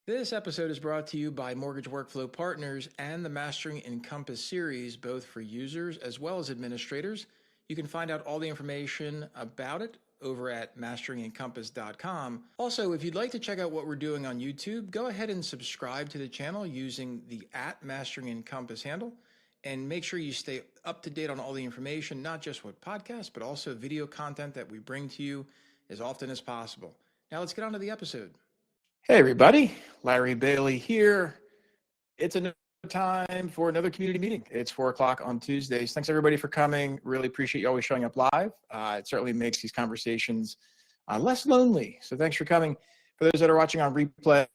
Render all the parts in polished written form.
This episode is brought to you by Mortgage Workflow Partners and the Mastering Encompass series, both for users as well as administrators. You can find out all the information about it over at masteringencompass.com. Also, if you'd like to check out what we're doing on YouTube, go ahead and subscribe to the channel using the @MasteringEncompass handle, and make sure you stay up to date on all the information, not just with podcasts, but also video content that we bring to you as often as possible. Now let's get on to the episode. Hey everybody, Larry Bailey here. It's another time for another community meeting. It's 4 o'clock on Tuesdays. Thanks everybody for coming. Really appreciate you always showing up live. It certainly makes these conversations less lonely. So thanks for coming. For those that are watching on replay,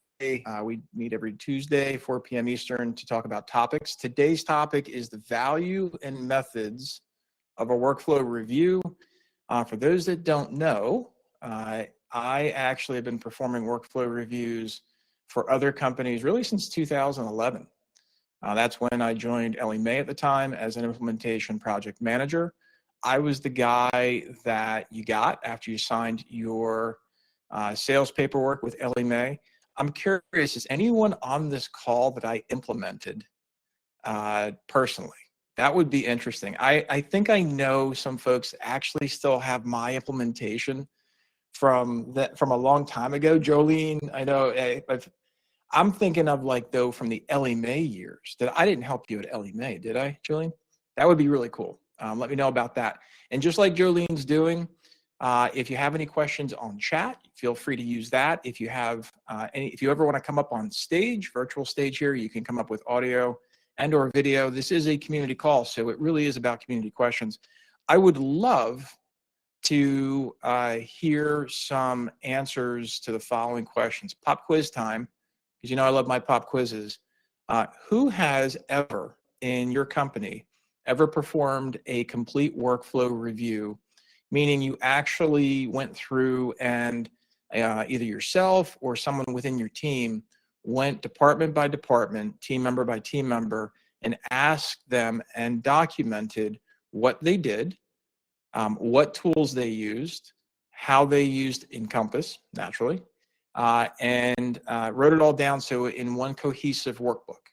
we meet every Tuesday, 4 p.m. Eastern, to talk about topics. Today's topic is the value and methods of a workflow review. For those that don't know, I actually have been performing workflow reviews for other companies really since 2011. That's when I joined Ellie Mae at the time as an implementation project manager. I was the guy that you got after you signed your sales paperwork with Ellie Mae. I'm curious, is anyone on this call that I implemented personally? That would be interesting. I think I know some folks that actually still have my implementation from a long time ago. Jolene, I know. I'm thinking of from the Ellie Mae years. That I didn't help you at Ellie Mae, did I, Jolene? That would be really cool. Let me know about that. And just like Jolene's doing, if you have any questions on chat, feel free to use that. If you have if you ever want to come up on stage, virtual stage here, you can come up with audio and or video. This is a community call, so it really is about community questions. I would love to hear some answers to the following questions. Pop quiz time, because you know I love my pop quizzes. Who has ever in your company ever performed a complete workflow review, meaning you actually went through and either yourself or someone within your team went department by department, team member by team member, and asked them and documented what they did, what tools they used, how they used Encompass, naturally, and wrote it all down so in one cohesive workbook.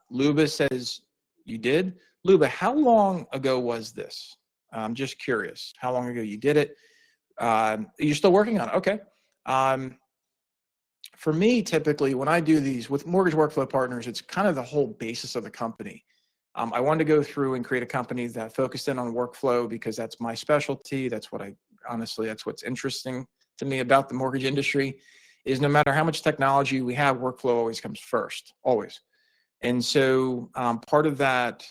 Luba says you did. Luba, how long ago was this? I'm just curious how long ago you did it. You're still working on it? Okay. For me, typically, when I do these with Mortgage Workflow Partners, it's kind of the whole basis of the company. I wanted to go through and create a company that focused in on workflow because that's my specialty. That's what that's what's interesting to me about the mortgage industry is no matter how much technology we have, workflow always comes first, always. And so part of that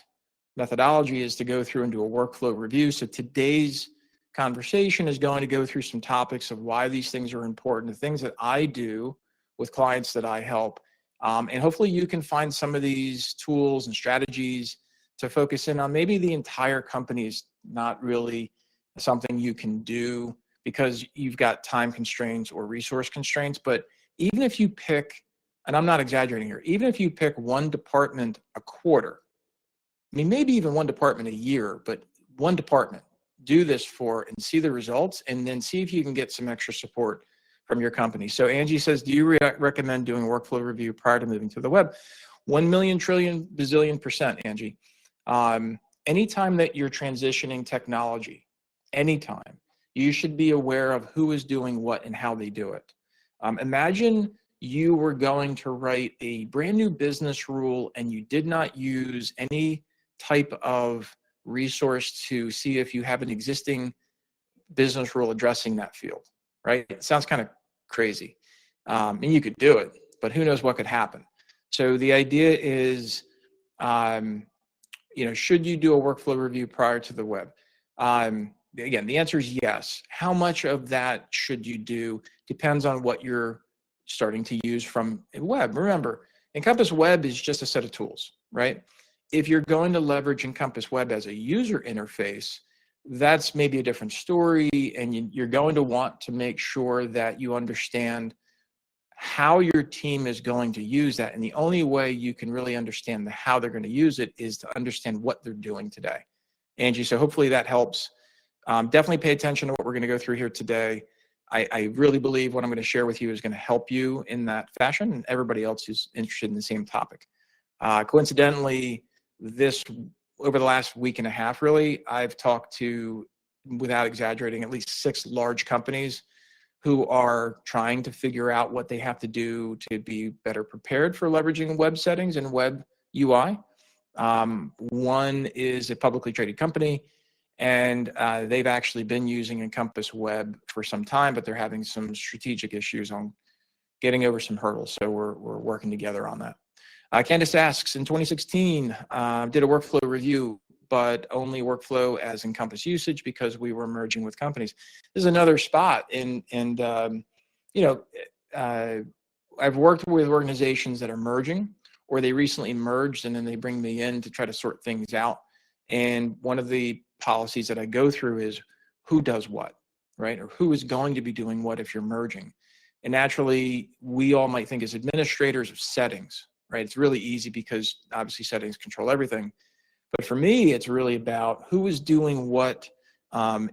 methodology is to go through and do a workflow review. So today's conversation is going to go through some topics of why these things are important, the things that I do with clients that I help. And hopefully you can find some of these tools and strategies to focus in on. Maybe the entire company is not really something you can do because you've got time constraints or resource constraints. But even if you pick, and I'm not exaggerating here, even if you pick one department a quarter, I mean, maybe even one department a year, but one department, do this for and see the results, and then see if you can get some extra support from your company. So Angie says, do you recommend doing a workflow review prior to moving to the web? 1 million trillion bazillion %, Angie. Anytime that you're transitioning technology, anytime, you should be aware of who is doing what and how they do it. Imagine you were going to write a brand new business rule and you did not use any type of resource to see if you have an existing business rule addressing that field. Right? It sounds kind of crazy. And you could do it, but who knows what could happen. So the idea is, should you do a workflow review prior to the web? Again, the answer is yes. How much of that should you do depends on what you're starting to use from web. Remember, Encompass Web is just a set of tools, right? If you're going to leverage Encompass Web as a user interface, that's maybe a different story, and you're going to want to make sure that you understand how your team is going to use that. And the only way you can really understand how they're going to use it is to understand what they're doing today. Angie, so hopefully that helps. Definitely pay attention to what we're going to go through here today. I really believe what I'm going to share with you is going to help you in that fashion and everybody else who's interested in the same topic. Coincidentally, over the last week and a half, really, I've talked to, without exaggerating, at least 6 large companies who are trying to figure out what they have to do to be better prepared for leveraging web settings and web UI. One is a publicly traded company, and they've actually been using Encompass Web for some time, but they're having some strategic issues on getting over some hurdles. So we're working together on that. Candace asks, in 2016, did a workflow review, but only workflow as Encompass usage because we were merging with companies. This is another spot, I've worked with organizations that are merging, or they recently merged and then they bring me in to try to sort things out. And one of the policies that I go through is who does what, right? Or who is going to be doing what if you're merging. And naturally, we all might think as administrators of settings, right? It's really easy because obviously settings control everything. But for me, it's really about who is doing what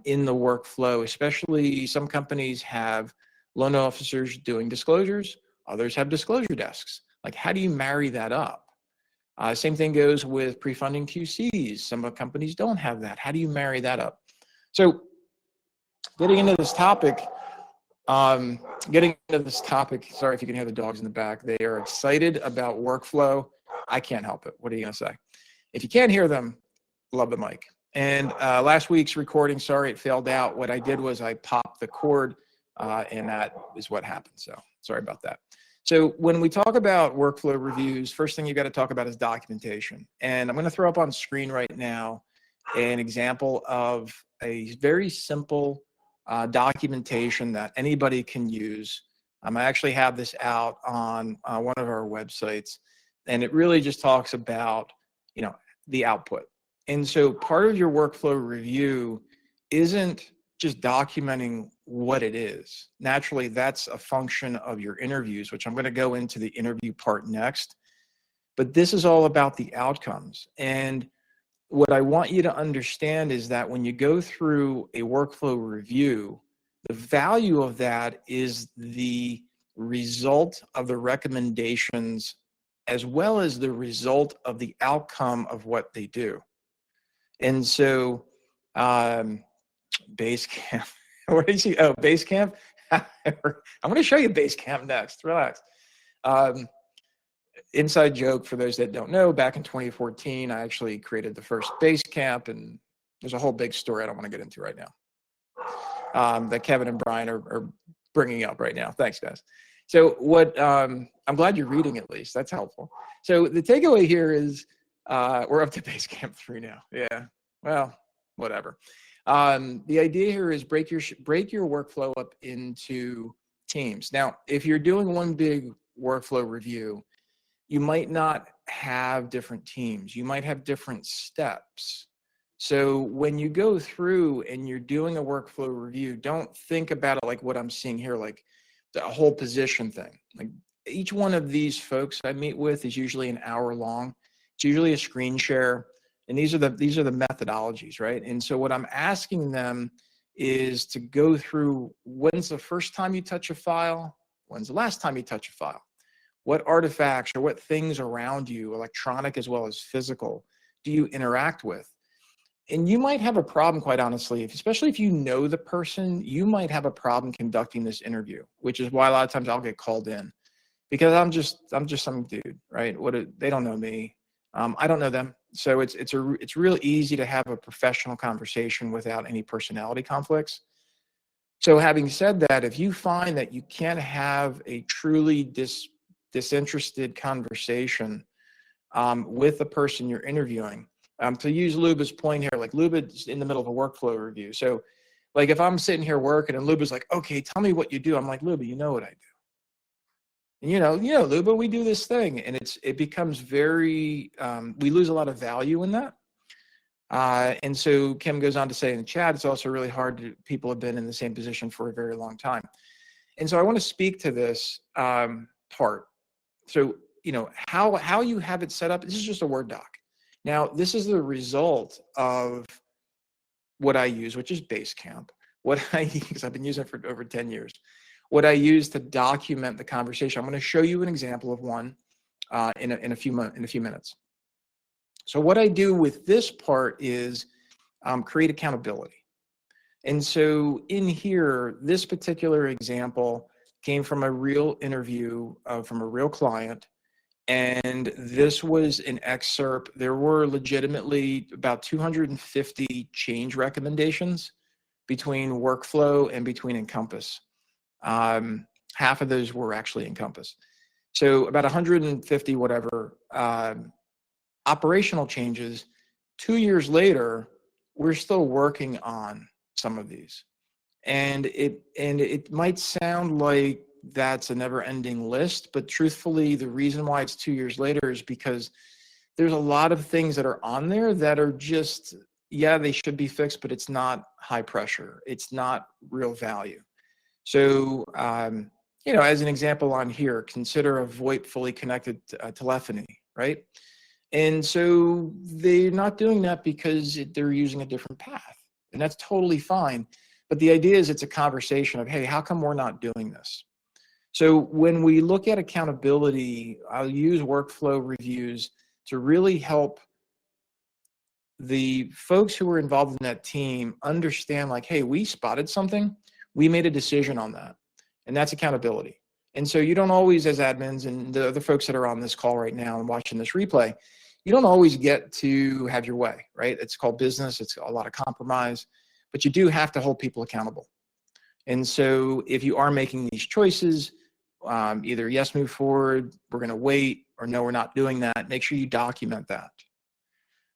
in the workflow, especially some companies have loan officers doing disclosures, others have disclosure desks. Like, how do you marry that up? Same thing goes with pre-funding QCs. Some companies don't have that. How do you marry that up? So getting into this topic, sorry if you can hear the dogs in the back. They are excited about workflow. I can't help it. What are you going to say? If you can't hear them, love the mic. And last week's recording, sorry, it failed out. What I did was I popped the cord, and that is what happened. So sorry about that. So when we talk about workflow reviews, first thing you got to talk about is documentation. And I'm going to throw up on screen right now an example of a very simple documentation that anybody can use. I actually have this out on one of our websites, and it really just talks about, the output. And so part of your workflow review isn't just documenting what it is. Naturally, that's a function of your interviews, which I'm going to go into the interview part next. But this is all about the outcomes. And what I want you to understand is that when you go through a workflow review, the value of that is the result of the recommendations as well as the result of the outcome of what they do. And so Basecamp, where did you, oh, Basecamp? I'm going to show you Basecamp next, relax. Inside joke for those that don't know, back in 2014, I actually created the first Basecamp, and there's a whole big story I don't want to get into right now that Kevin and Brian are bringing up right now. Thanks, guys. So I'm glad you're reading at least. That's helpful. So the takeaway here is we're up to Basecamp 3 now. Yeah, well, whatever. The idea here is break your workflow up into teams. Now, if you're doing one big workflow review, you might not have different teams. You might have different steps. So when you go through and you're doing a workflow review, don't think about it like what I'm seeing here, like the whole position thing. Like each one of these folks I meet with is usually an hour long. It's usually a screen share. And these are the methodologies, right? And so what I'm asking them is to go through, when's the first time you touch a file? When's the last time you touch a file? What artifacts or what things around you, electronic as well as physical, do you interact with? And you might have a problem, quite honestly, especially if you know the person, you might have a problem conducting this interview, which is why a lot of times I'll get called in because I'm just some dude, right? They don't know me. I don't know them. So it's real easy to have a professional conversation without any personality conflicts. So having said that, if you find that you can't have a truly disinterested conversation with the person you're interviewing, to use Luba's point here, like Luba's in the middle of a workflow review. So like if I'm sitting here working and Luba's like, okay, tell me what you do. I'm like, Luba, you know what I do. And you know, Luba, we do this thing, and it becomes very, we lose a lot of value in that. And so Kim goes on to say in the chat, it's also really hard people have been in the same position for a very long time. And so I want to speak to this part. So, how you have it set up, this is just a Word doc. Now, this is the result of what I use, which is Basecamp. because I've been using it for over 10 years, what I use to document the conversation. I'm going to show you an example of one in a few minutes. So what I do with this part is create accountability. And so in here, this particular example came from a real interview from a real client. And this was an excerpt. There were legitimately about 250 change recommendations between Workflow and between Encompass. Half of those were actually Encompass. So about 150 whatever operational changes. 2 years later, we're still working on some of these. And it might sound like that's a never-ending list, but truthfully, the reason why it's 2 years later is because there's a lot of things that are on there that are just, yeah, they should be fixed, but it's not high pressure. It's not real value. So, as an example on here, consider a VoIP fully connected telephony, right? And so they're not doing that because they're using a different path, and that's totally fine. But the idea is it's a conversation of, hey, how come we're not doing this? So when we look at accountability, I'll use workflow reviews to really help the folks who were involved in that team understand, like, hey, we spotted something, we made a decision on that, and that's accountability. And so you don't always, as admins and the other folks that are on this call right now and watching this replay, you don't always get to have your way, right? It's called business, it's a lot of compromise, but you do have to hold people accountable. And so if you are making these choices, either yes, move forward, we're going to wait, or no, we're not doing that, make sure you document that.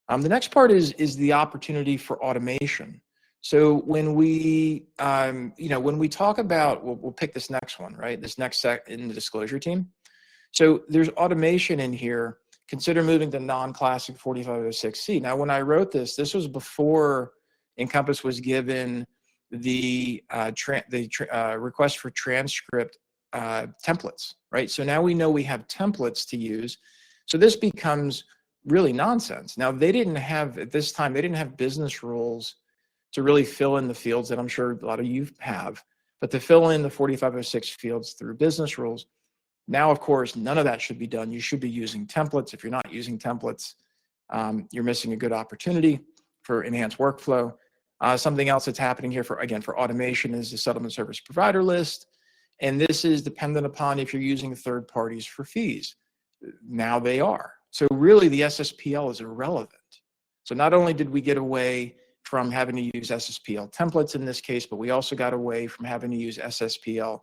The next part is the opportunity for automation. So when we, when we talk about, we'll pick this next one, right? This next in the disclosure team. So there's automation in here. Consider moving to non-classic 4506C. Now, when I wrote this was before Encompass was given the request for transcript templates, right? So now we know we have templates to use. So this becomes really nonsense. Now, they didn't have, at this time, they didn't have business rules to really fill in the fields that I'm sure a lot of you have, but to fill in the 4506 fields through business rules. Now, of course, none of that should be done. You should be using templates. If you're not using templates, you're missing a good opportunity for enhanced workflow. Something else that's happening here for automation is the settlement service provider list. And this is dependent upon if you're using third parties for fees. Now they are. So really the SSPL is irrelevant. So not only did we get away from having to use SSPL templates in this case, but we also got away from having to use SSPL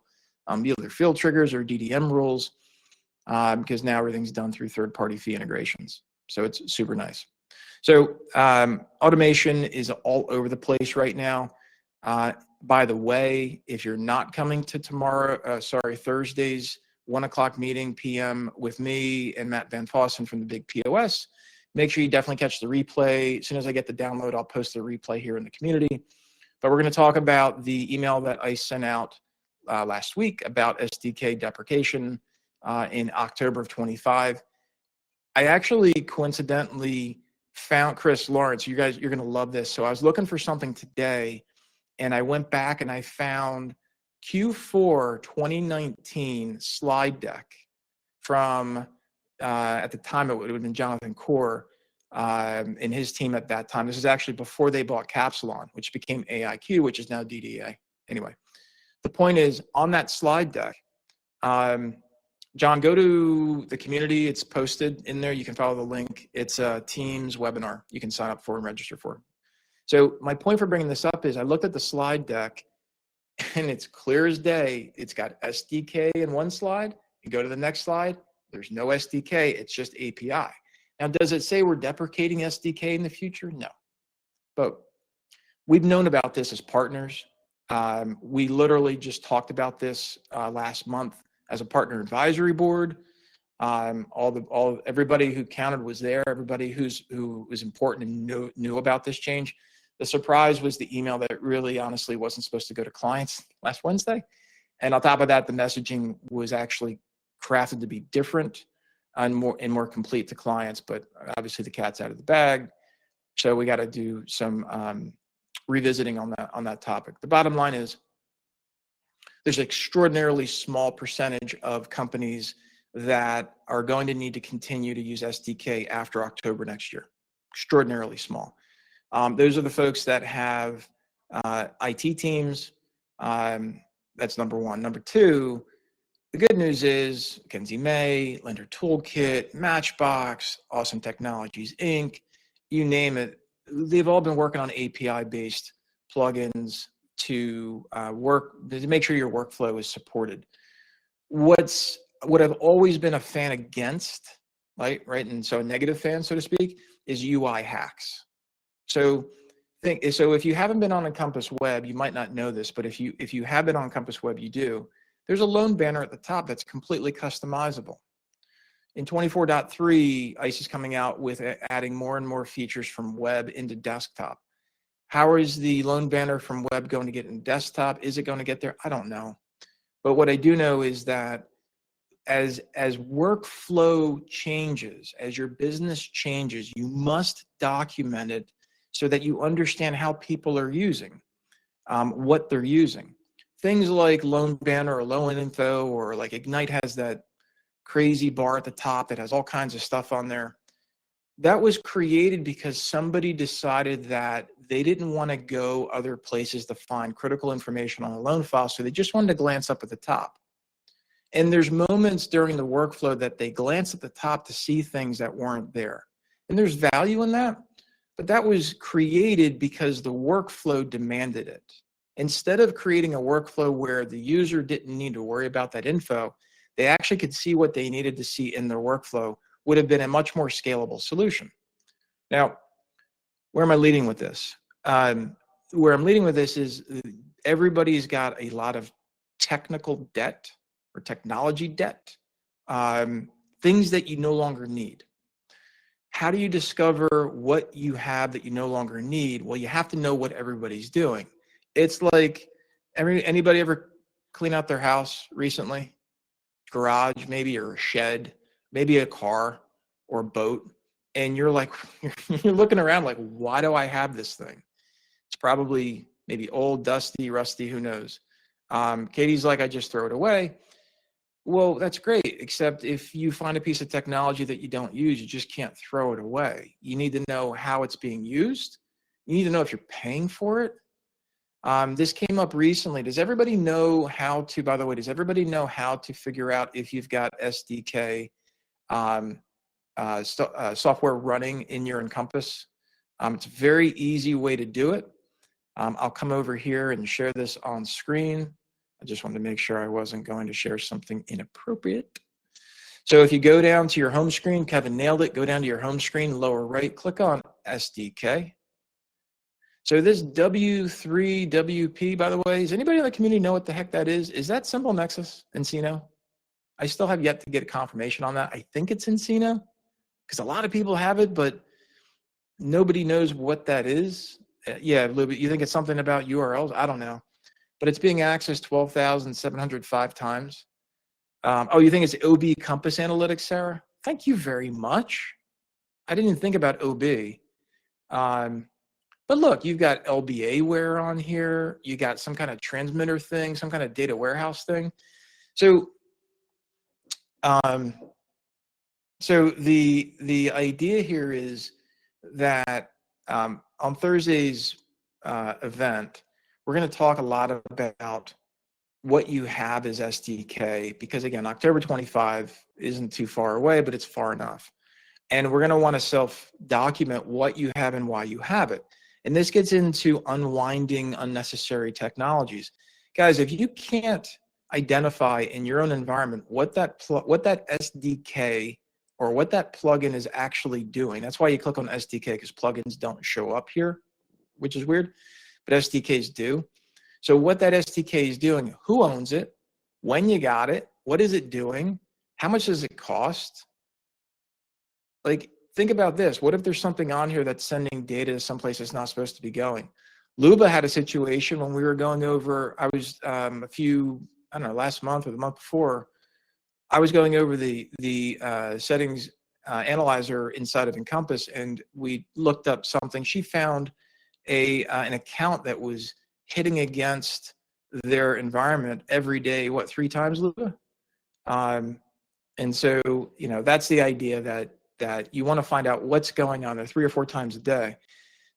either field triggers or DDM rules, because now everything's done through third-party fee integrations. So it's super nice. So automation is all over the place right now. By the way, if you're not coming to Thursday's 1 o'clock meeting PM with me and Matt Van Fossen from the Big POS, make sure you definitely catch the replay. As soon as I get the download, I'll post the replay here in the community. But we're going to talk about the email that I sent out last week about SDK deprecation in October of 25. I actually coincidentally found Chris Lawrence. You guys, you're going to love this. So I was looking for something today, and I went back and I found Q4 2019 slide deck from, at the time, it would have been Jonathan Core and his team at that time. This is actually before they bought Capsilon, which became AIQ, which is now DDA. Anyway. The point is, on that slide deck, John, go to the community. It's posted in there. You can follow the link. It's a Teams webinar you can sign up for and register for. So my point for bringing this up is I looked at the slide deck, and it's clear as day. It's got SDK in one slide. You go to the next slide, there's no SDK. It's just API. Now, does it say we're deprecating SDK in the future? No. But we've known about this as partners. We literally just talked about this last month as a partner advisory board. Everybody who counted was there. Everybody who was important and knew about this change. The surprise was the email that really honestly wasn't supposed to go to clients last Wednesday. And on top of that, the messaging was actually crafted to be different and more complete to clients. But obviously the cat's out of the bag. So we got to do some revisiting on that topic. The bottom line is there's an extraordinarily small percentage of companies that are going to need to continue to use SDK after October next year. Extraordinarily small. Those are the folks that have IT teams. That's number one. Number two, the good news is Kenzie May, Lender Toolkit, Matchbox, Awesome Technologies Inc., you name it, they've all been working on API-based plugins to make sure your workflow is supported. What I've always been a fan against, right, and so a negative fan, so to speak, is UI hacks. So if you haven't been on Encompass Web, you might not know this, but if you have been on Encompass Web, you do. There's a loan banner at the top that's completely customizable. In 24.3, ICE is coming out with adding more and more features from web into desktop. How is the loan banner from web going to get in desktop? Is it going to get there? I don't know. But what I do know is that as workflow changes, as your business changes, you must document it so that you understand how people are using, what they're using. Things like loan banner or loan info, or like Ignite has that crazy bar at the top that has all kinds of stuff on there. That was created because somebody decided that they didn't want to go other places to find critical information on a loan file, so they just wanted to glance up at the top. And there's moments during the workflow that they glance at the top to see things that weren't there. And there's value in that, but that was created because the workflow demanded it. Instead of creating a workflow where the user didn't need to worry about that info, they actually could see what they needed to see in their workflow, would have been a much more scalable solution. Now, where am I leading with this? Where I'm leading with this is everybody's got a lot of technical debt or technology debt, things that you no longer need. How do you discover what you have that you no longer need? Well, you have to know what everybody's doing. It's like, anybody ever clean out their house recently? Garage maybe, or a shed, maybe a car or a boat, and you're like, you're looking around like, why do I have this thing? It's probably maybe old, dusty, rusty, who knows? Katie's like, I just throw it away. Well, that's great, except if you find a piece of technology that you don't use, you just can't throw it away. You need to know how it's being used. You need to know if you're paying for it. This came up recently. Does everybody know how to, by the way, does everybody know how to figure out if you've got SDK software running in your Encompass? It's a very easy way to do it. I'll come over here and share this on screen. I just wanted to make sure I wasn't going to share something inappropriate. So if you go down to your home screen, Kevin nailed it, go down to your home screen, lower right, click on SDK. So this W3WP, by the way, does anybody in the community know what the heck that is? Is that SimpleNexus Encino? I still have yet to get a confirmation on that. I think it's Encino, because a lot of people have it, but nobody knows what that is. Yeah, Lou, you think it's something about URLs? I don't know. But it's being accessed 12,705 times. Oh, you think it's OB Compass Analytics, Sarah? Thank you very much. I didn't even think about OB. But look, you've got LBAware on here. You got some kind of transmitter thing, some kind of data warehouse thing. So, the idea here is that on Thursday's event, we're going to talk a lot about what you have as SDK, because again, October 25 isn't too far away, but it's far enough. And we're going to want to self-document what you have and why you have it. And this gets into unwinding unnecessary technologies. Guys, if you can't identify in your own environment what that SDK or what that plugin is actually doing, that's why you click on SDK, because plugins don't show up here, which is weird, but SDKs do. So what that SDK is doing, who owns it, when you got it, what is it doing, how much does it cost? Like, think about this. What if there's something on here that's sending data to someplace it's not supposed to be going? Luba had a situation when we were going over, I was last month or the month before, I was going over the settings analyzer inside of Encompass, and we looked up something. She found an account that was hitting against their environment every day, what, 3 times, Luca? And so, you know, that's the idea, that you want to find out what's going on there 3 or 4 times a day.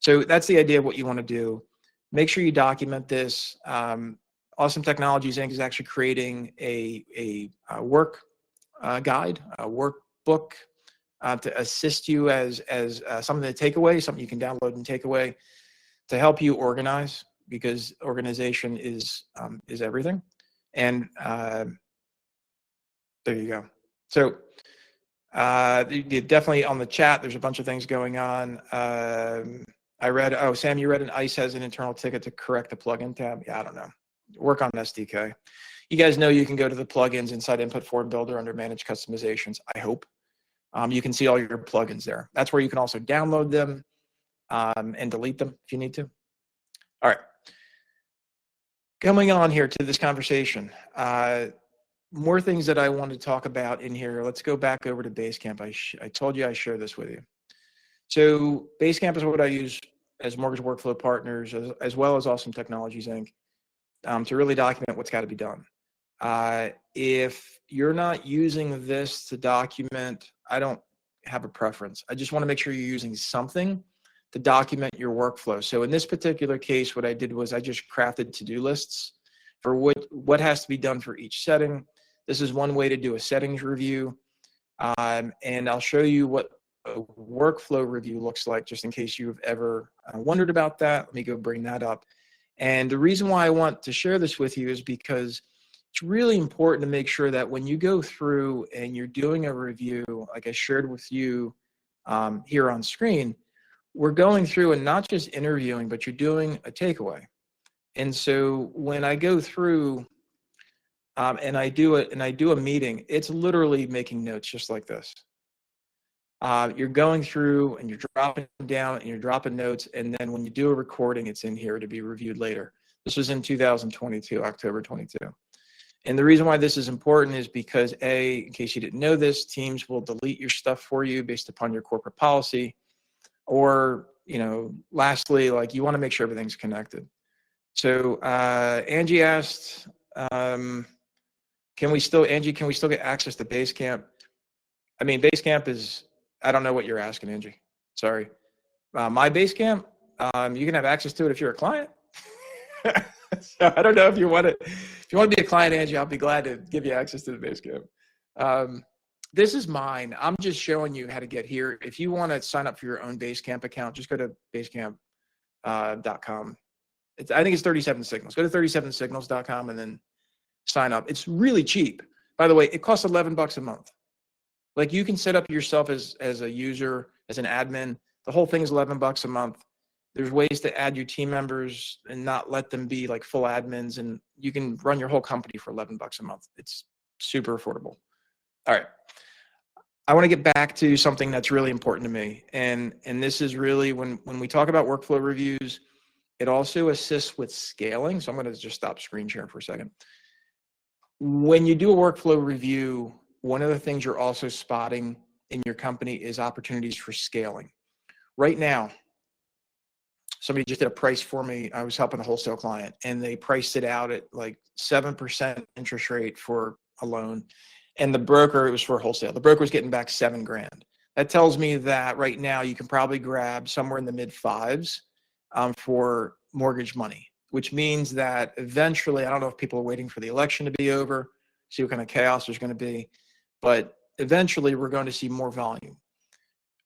So that's the idea of what you want to do. Make sure you document this. Awesome Technologies Inc. is actually creating a work guide, a workbook to assist you as something to take away, something you can download and take away to help you organize, because organization is everything. And there you go. So definitely on the chat, there's a bunch of things going on. I read, oh, Sam, you read an ICE has an internal ticket to correct the plugin tab. Yeah, I don't know. Work on SDK. You guys know you can go to the plugins inside Input Form Builder under Manage Customizations, I hope. You can see all your plugins there. That's where you can also download them and delete them if you need to. All right. Coming on here to this conversation. More things that I want to talk about in here. Let's go back over to Basecamp. I told you I share this with you. So Basecamp is what I use as Mortgage Workflow Partners, as well as Awesome Technologies Inc., to really document what's got to be done. If you're not using this to document, I don't have a preference. I just want to make sure you're using something to document your workflow. So in this particular case, what I did was I just crafted to-do lists for what has to be done for each setting. This is one way to do a settings review. And I'll show you what a workflow review looks like, just in case you've ever wondered about that. Let me go bring that up. And the reason why I want to share this with you is because it's really important to make sure that when you go through and you're doing a review, like I shared with you here on screen, we're going through and not just interviewing, but you're doing a takeaway. And so when I go through and I do a meeting, it's literally making notes just like this. You're going through and you're dropping down and you're dropping notes, and then when you do a recording, it's in here to be reviewed later. This was in 2022, October 22. And the reason why this is important is because, A, in case you didn't know this, teams will delete your stuff for you based upon your corporate policy. Or, you know, lastly, like, you want to make sure everything's connected. So Angie asked, can we still get access to Basecamp? I mean, Basecamp is, I don't know what you're asking, Angie. Sorry. My Basecamp, you can have access to it if you're a client. So I don't know if you want to. If you want to be a client, Angie, I'll be glad to give you access to the Basecamp. This is mine. I'm just showing you how to get here. If you want to sign up for your own Basecamp account, just go to basecamp.com. I think it's 37 Signals. Go to 37signals.com and then sign up. It's really cheap. By the way, it costs $11 a month. Like, you can set up yourself as a user, as an admin. The whole thing is $11 a month. There's ways to add your team members and not let them be like full admins, and you can run your whole company for $11 a month. It's super affordable. All right. I want to get back to something that's really important to me. And this is really when we talk about workflow reviews, it also assists with scaling. So I'm going to just stop screen sharing for a second. When you do a workflow review, one of the things you're also spotting in your company is opportunities for scaling. Right now, somebody just did a price for me. I was helping a wholesale client, and they priced it out at like 7% interest rate for a loan. And the broker, it was for wholesale. The broker was getting back $7,000. That tells me that right now you can probably grab somewhere in the mid fives for mortgage money, which means that eventually, I don't know if people are waiting for the election to be over, see what kind of chaos there's going to be, but eventually we're going to see more volume.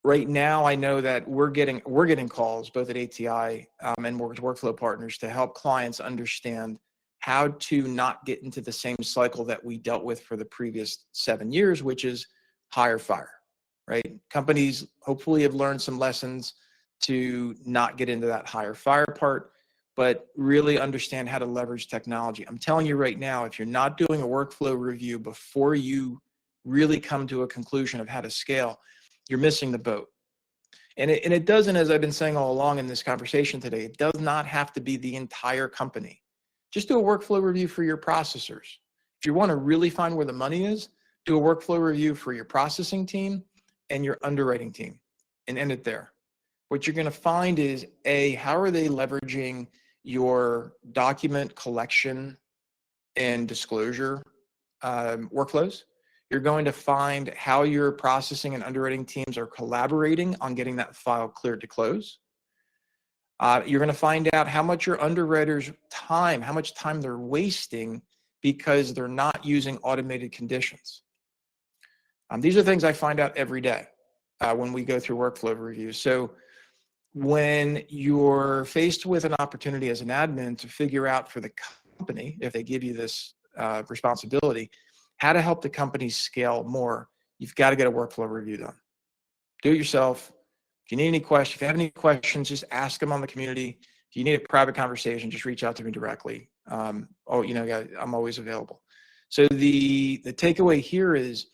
Right now, I know that we're getting calls both at ATI and Mortgage Workflow Partners to help clients understand how to not get into the same cycle that we dealt with for the previous 7 years, which is hire fire, right? Companies hopefully have learned some lessons to not get into that hire fire part, but really understand how to leverage technology. I'm telling you right now, if you're not doing a workflow review before you really come to a conclusion of how to scale, you're missing the boat. And it doesn't, as I've been saying all along in this conversation today, it does not have to be the entire company. Just do a workflow review for your processors. If you want to really find where the money is, do a workflow review for your processing team and your underwriting team and end it there. what you're going to find is, how are they leveraging your document collection and disclosure workflows? You're going to find how your processing and underwriting teams are collaborating on getting that file cleared to close. You're going to find out how much your underwriters' time, how much time they're wasting because they're not using automated conditions. These are things I find out every day when we go through workflow reviews. So when you're faced with an opportunity as an admin to figure out for the company, if they give you this responsibility, how to help the company scale more, you've got to get a workflow review done. Do it yourself. If you need any questions, if you have any questions, just ask them on the community. If you need a private conversation, just reach out to me directly. I'm always available. So the takeaway here is,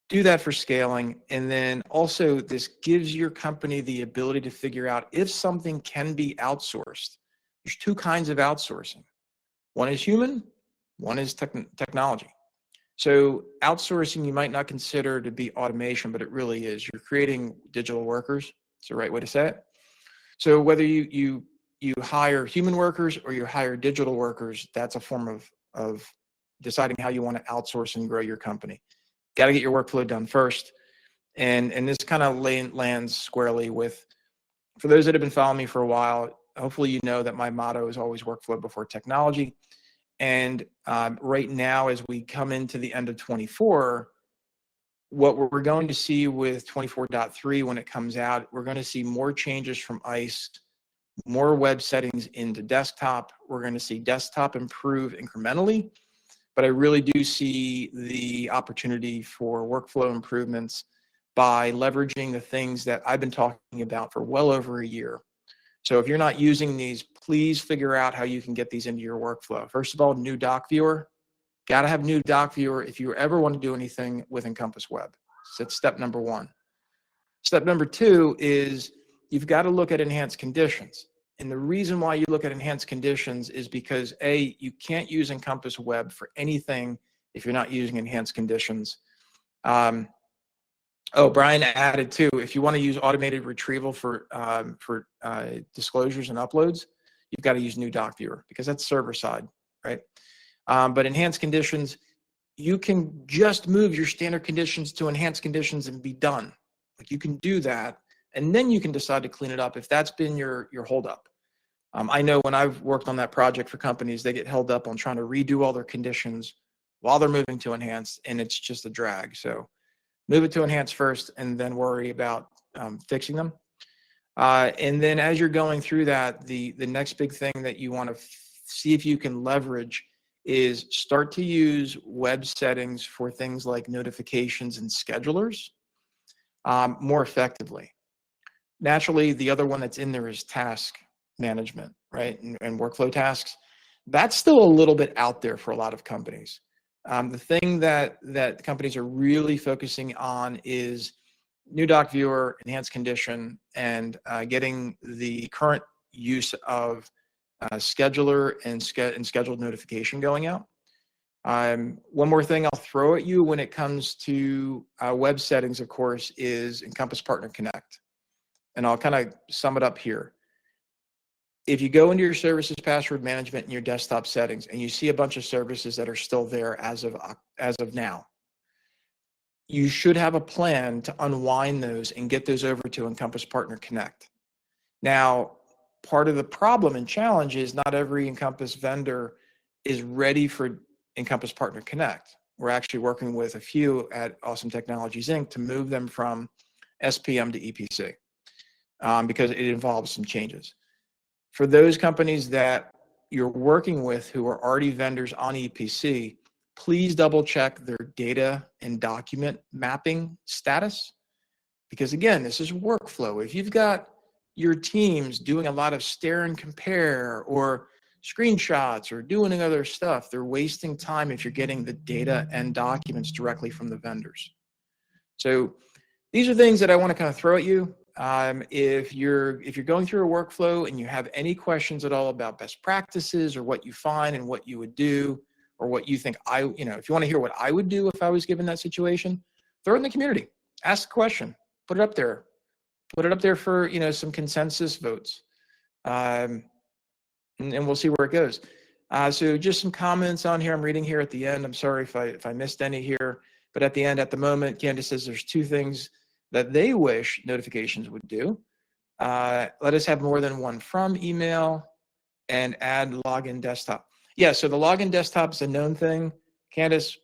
do that for scaling. And then also, this gives your company the ability to figure out if something can be outsourced. There's two kinds of outsourcing. One is human, one is technology. So outsourcing, you might not consider to be automation, but it really is. You're creating digital workers. It's the right way to say it. So whether you hire human workers or you hire digital workers, that's a form of deciding how you want to outsource and grow your company. Got to get your workflow done first. And this kind of lands squarely with, for those that have been following me for a while, hopefully you know that my motto is always workflow before technology. And right now, as we come into the end of 24, what we're going to see with 24.3 when it comes out, we're going to see more changes from ICE, more web settings into desktop. We're going to see desktop improve incrementally. But I really do see the opportunity for workflow improvements by leveraging the things that I've been talking about for well over a year. So if you're not using these, please figure out how you can get these into your workflow. First of all, new doc viewer. Got to have new doc viewer if you ever want to do anything with Encompass Web. So that's step number one. Step number two is you've got to look at enhanced conditions. And the reason why you look at enhanced conditions is because you can't use Encompass Web for anything if you're not using enhanced conditions. Brian added too, if you want to use automated retrieval for disclosures and uploads, you've got to use new doc viewer because that's server side, right? But enhanced conditions, you can just move your standard conditions to enhanced conditions and be done. Like, you can do that, and then you can decide to clean it up if that's been your holdup. I know when I've worked on that project for companies, they get held up on trying to redo all their conditions while they're moving to enhanced, and it's just a drag. So move it to enhanced first and then worry about fixing them. And then as you're going through that, the next big thing that you want to see if you can leverage is start to use web settings for things like notifications and schedulers more effectively. Naturally, the other one that's in there is task management, right? And workflow tasks. That's still a little bit out there for a lot of companies. The thing that companies are really focusing on is new doc viewer, enhanced condition, and getting the current use of scheduler and scheduled notification going out. One more thing I'll throw at you when it comes to web settings, of course, is Encompass Partner Connect. And I'll kind of sum it up here. If you go into your services password management in your desktop settings and you see a bunch of services that are still there as of now, you should have a plan to unwind those and get those over to Encompass Partner Connect. Now, part of the problem and challenge is not every Encompass vendor is ready for Encompass Partner Connect. We're actually working with a few at Awesome Technologies Inc. to move them from SPM to EPC because it involves some changes. For those companies that you're working with who are already vendors on EPC, please double check their data and document mapping status. Because again, this is workflow. If you've got your teams doing a lot of stare and compare or screenshots or doing other stuff, they're wasting time if you're getting the data and documents directly from the vendors. So these are things that I want to kind of throw at you. If you're going through a workflow and you have any questions at all about best practices or what you find and what you would do or what you think if you want to hear what I would do if I was given that situation, throw it in the community, ask a question, put it up there, put it up there for, some consensus votes. And we'll see where it goes. So just some comments on here. I'm reading here at the end. I'm sorry if I missed any here, but at the end, at the moment, Candace says there's 2 things that they wish notifications would do. Let us have more than one from email and add login desktop. Yeah, so the login desktop is a known thing. Candace,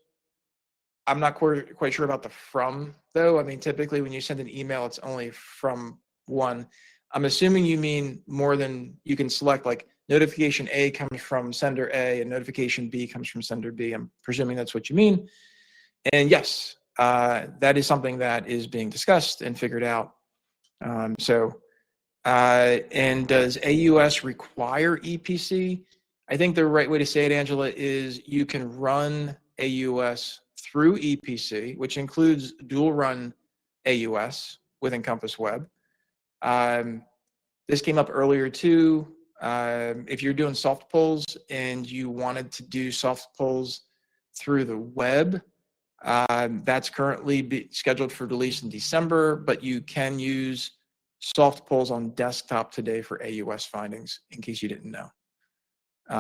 I'm not quite sure about the from, though. I mean, typically when you send an email, it's only from one. I'm assuming you mean more than, you can select like notification A comes from sender A and notification B comes from sender B. I'm presuming that's what you mean. And yes, that is something that is being discussed and figured out. And does AUS require EPC? I think the right way to say it, Angela, is you can run AUS through EPC, which includes dual run AUS with Encompass Web. This came up earlier too. If you're doing soft pulls and you wanted to do soft pulls through the web, that's currently scheduled for release in December, but you can use soft pulls on desktop today for AUS findings, in case you didn't know,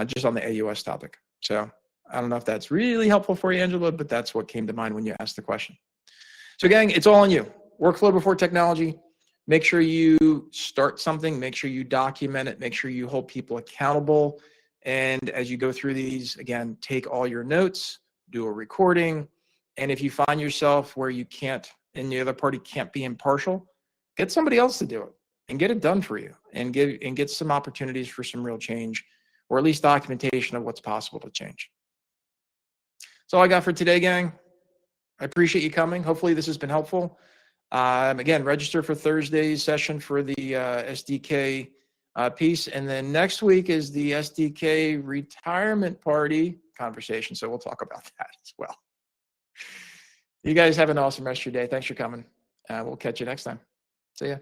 just on the AUS topic. So I don't know if that's really helpful for you, Angela, but that's what came to mind when you asked the question. So gang, it's all on you. Workflow before technology. Make sure you start something, make sure you document it, make sure you hold people accountable. And as you go through these, again, take all your notes, do a recording. And if you find yourself where you can't, and the other party can't be impartial, get somebody else to do it and get it done for you and get some opportunities for some real change, or at least documentation of what's possible to change. That's all I got for today, gang. I appreciate you coming. Hopefully this has been helpful. Again, register for Thursday's session for the SDK piece. And then next week is the SDK retirement party conversation. So we'll talk about that as well. You guys have an awesome rest of your day. Thanks for coming. We'll catch you next time. See ya.